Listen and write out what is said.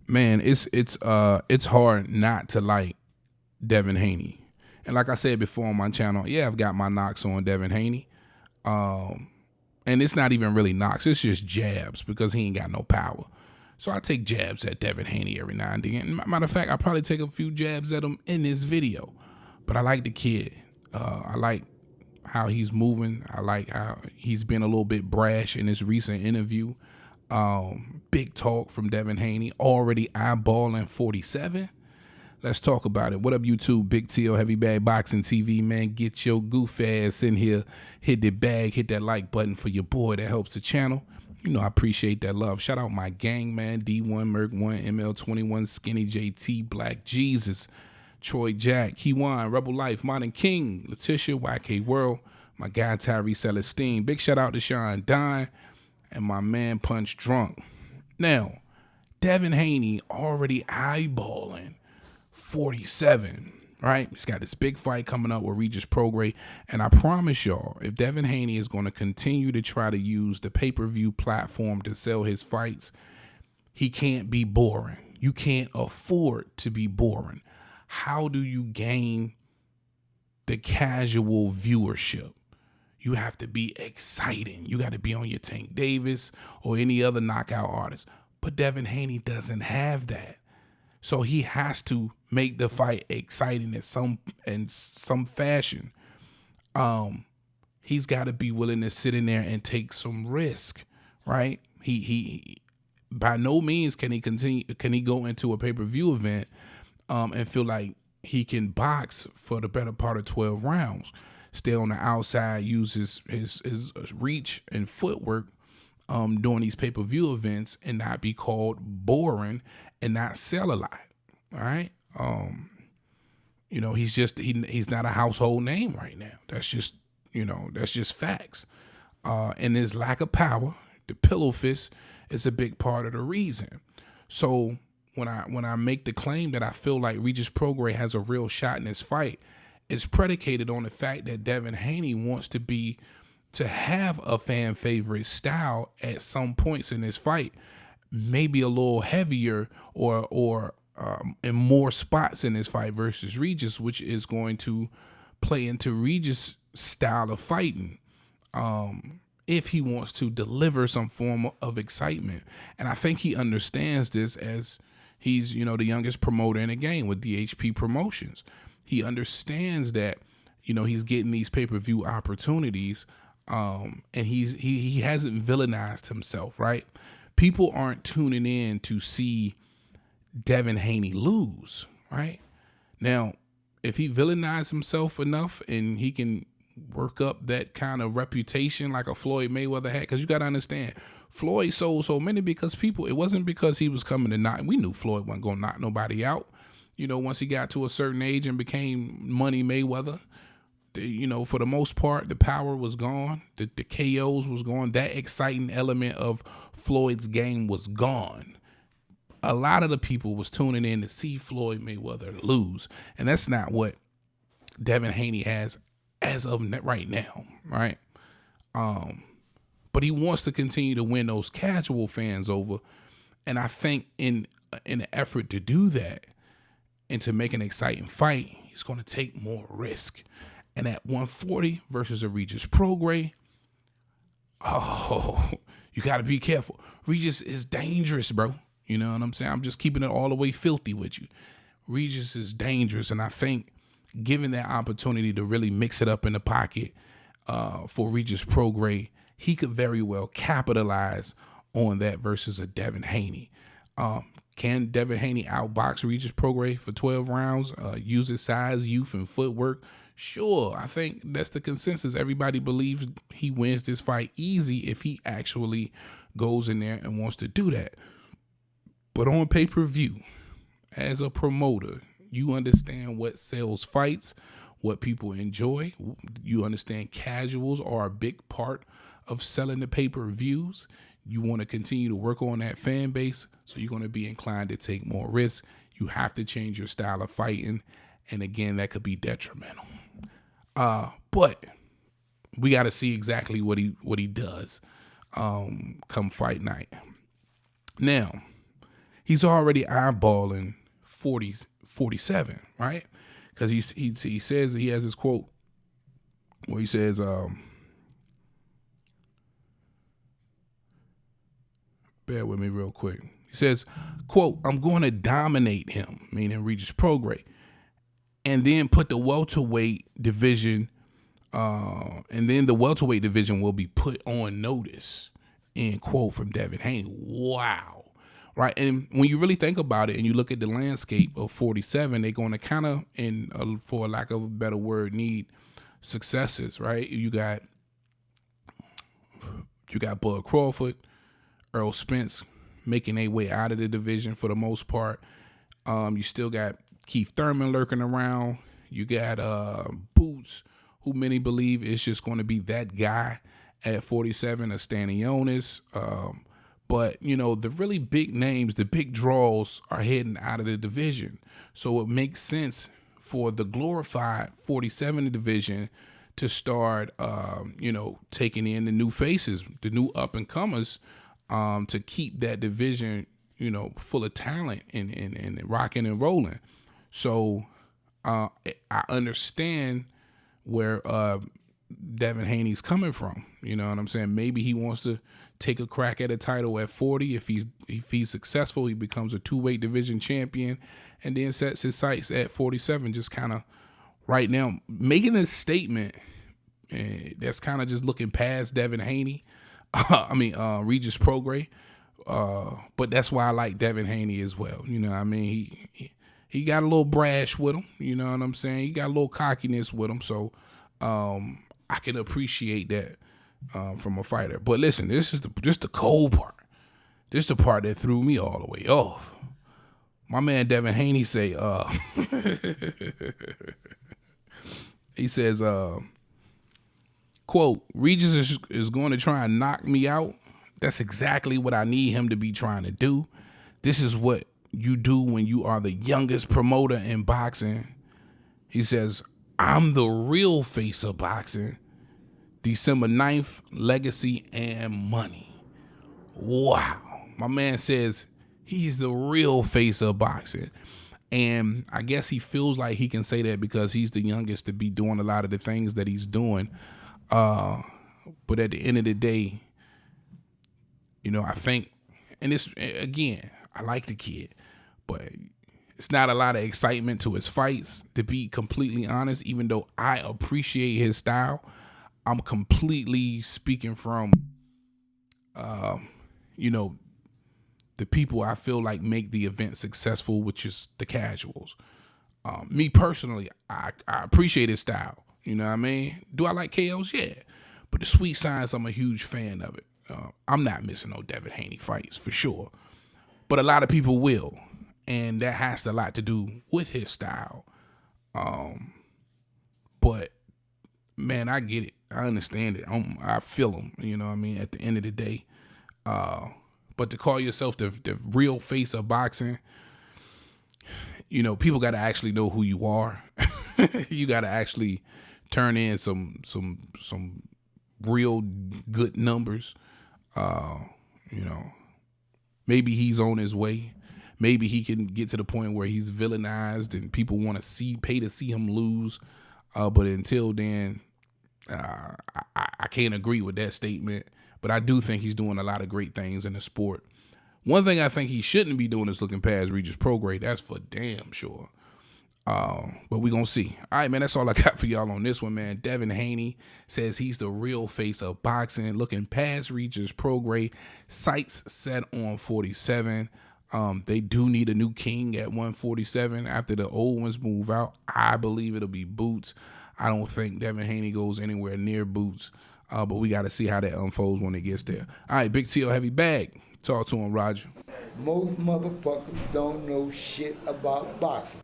Man, it's hard not to like Devin Haney. And like I said before on my channel, yeah, I've got my knocks on Devin Haney. Um, and it's not even really knocks, it's just jabs because he ain't got no power. So I take jabs at Devin Haney every now and then. Matter of fact, I probably take a few jabs at him in this video. But I like the kid. I like how he's moving. I like how he's been a little bit brash in this recent interview. Big talk from Devin Haney, already eyeballing 47. Let's talk about it. What up, YouTube? Big T.O. Heavy Bag Boxing TV, man. Get your goof ass in here. Hit the bag. Hit that like button for your boy. That helps the channel. You know, I appreciate that love. Shout out my gang, man. D1, Merc1, ML21, Skinny JT, Black Jesus, Troy Jack, Keywan, Rebel Life, Modern King, Letitia, YK World, my guy Tyree Celestine. Big shout out to Sean Dine and my man Punch Drunk. Now, Devin Haney already eyeballing 47, right? He's got this big fight coming up with Regis Prograis. And I promise y'all, if Devin Haney is going to continue to try to use the pay-per-view platform to sell his fights, he can't be boring. You can't afford to be boring. How do you gain the casual viewership? You have to be exciting. You got to be on your Tank Davis or any other knockout artist. But Devin Haney doesn't have that. So he has to make the fight exciting in some fashion. He's got to be willing to sit in there and take some risk, right? He by no means can he go into a pay-per-view event and feel like he can box for the better part of 12 rounds. Stay on the outside, use his reach and footwork during these pay-per-view events and not be called boring and not sell a lot. All right. You know, he's not a household name right now. That's just facts. And his lack of power, the pillow fist, is a big part of the reason. So when I make the claim that I feel like Regis Prograis has a real shot in this fight, it's predicated on the fact that Devin Haney wants to have a fan favorite style at some points in this fight, maybe a little heavier or in more spots in this fight versus Regis, which is going to play into Regis' style of fighting. If he wants to deliver some form of excitement. And I think he understands this as he's, the youngest promoter in the game with DHP Promotions. He understands that, he's getting these pay-per-view opportunities, and he hasn't villainized himself, right? People aren't tuning in to see Devin Haney lose, right? Now, if he villainized himself enough and he can work up that kind of reputation like a Floyd Mayweather had, because you got to understand, Floyd sold so many because it wasn't because he was coming to knock. We knew Floyd wasn't going to knock nobody out. Once he got to a certain age and became Money Mayweather, for the most part, the power was gone. The KOs was gone. That exciting element of Floyd's game was gone. A lot of the people was tuning in to see Floyd Mayweather lose. And that's not what Devin Haney has as of right now, right? But he wants to continue to win those casual fans over. And I think in an effort to do that and to make an exciting fight, he's going to take more risk. And at 140 versus a Regis Prograis, you got to be careful. Regis is dangerous, bro. You know what I'm saying? I'm just keeping it all the way filthy with you. Regis is dangerous, and I think given that opportunity to really mix it up in the pocket for Regis Prograis, he could very well capitalize on that versus a Devin Haney. Can Devin Haney outbox Regis Prograis for 12 rounds, use his size, youth, and footwork? Sure, I think that's the consensus. Everybody believes he wins this fight easy if he actually goes in there and wants to do that. But on pay-per-view, as a promoter, you understand what sells fights, what people enjoy. You understand casuals are a big part of selling the pay-per-views. You want to continue to work on that fan base, so you're going to be inclined to take more risks. You have to change your style of fighting, and again, that could be detrimental. But we got to see exactly what he does come fight night. Now, he's already eyeballing 40, 47, right? Because he says, he has this quote where he says, bear with me real quick. He says, quote, "I'm going to dominate him," meaning Regis Prograis, "and then put the welterweight division, and then the welterweight division will be put on notice," end quote from Devin Haney. Wow. Right. And when you really think about it and you look at the landscape of 47, they're going to kind of, for lack of a better word, need successors, right? You got Bud Crawford, Earl Spence making their way out of the division for the most part. You still got Keith Thurman lurking around. You got Boots, who many believe is just going to be that guy at 47, a Stanionis. But, the really big names, the big draws are heading out of the division. So it makes sense for the glorified 47 division to start, taking in the new faces, the new up and comers, to keep that division, full of talent and rocking and rolling. So I understand where Devin Haney's coming from. You know what I'm saying? Maybe he wants to take a crack at a title at 40. If he's successful, he becomes a two-weight division champion, and then sets his sights at 47. Just kind of right now making a statement that's kind of just looking past Devin Haney. Regis Prograis. But that's why I like Devin Haney as well. He got a little brash with him. You know what I'm saying? He got a little cockiness with him. So I can appreciate that from a fighter. But listen, this is the cold part. This is the part that threw me all the way off. My man Devin Haney say, he says, quote, "Regis is going to try and knock me out. That's exactly what I need him to be trying to do. This is what you do when you are the youngest promoter in boxing." He says, "I'm the real face of boxing. December 9th, legacy and money." Wow. My man says he's the real face of boxing. And I guess he feels like he can say that because he's the youngest to be doing a lot of the things that he's doing. But at the end of the day, I think, and this, again, I like the kid, but it's not a lot of excitement to his fights, to be completely honest, even though I appreciate his style. I'm completely speaking from, the people I feel like make the event successful, which is the casuals. Me personally, I appreciate his style. You know what I mean? Do I like KOs? Yeah. But the sweet science, I'm a huge fan of it. I'm not missing no Devin Haney fights for sure. But a lot of people will. And that has a lot to do with his style. But, man, I get it. I understand it. I feel him, at the end of the day. But to call yourself the real face of boxing, people got to actually know who you are. You got to actually turn in some real good numbers. Maybe he's on his way. Maybe he can get to the point where he's villainized and people want to pay to see him lose. But until then, I can't agree with that statement. But I do think he's doing a lot of great things in the sport. One thing I think he shouldn't be doing is looking past Regis Prograis. That's for damn sure. But we're going to see. All right, man, that's all I got for y'all on this one, man. Devin Haney says he's the real face of boxing, looking past Regis Prograis. Sights set on 47. They do need a new king at 147 after the old ones move out. I believe it'll be Boots. I don't think Devin Haney goes anywhere near Boots. But we got to see how that unfolds when it gets there. All right, Big T.O. Heavy Bag. Talk to him, Roger. Most motherfuckers don't know shit about boxing.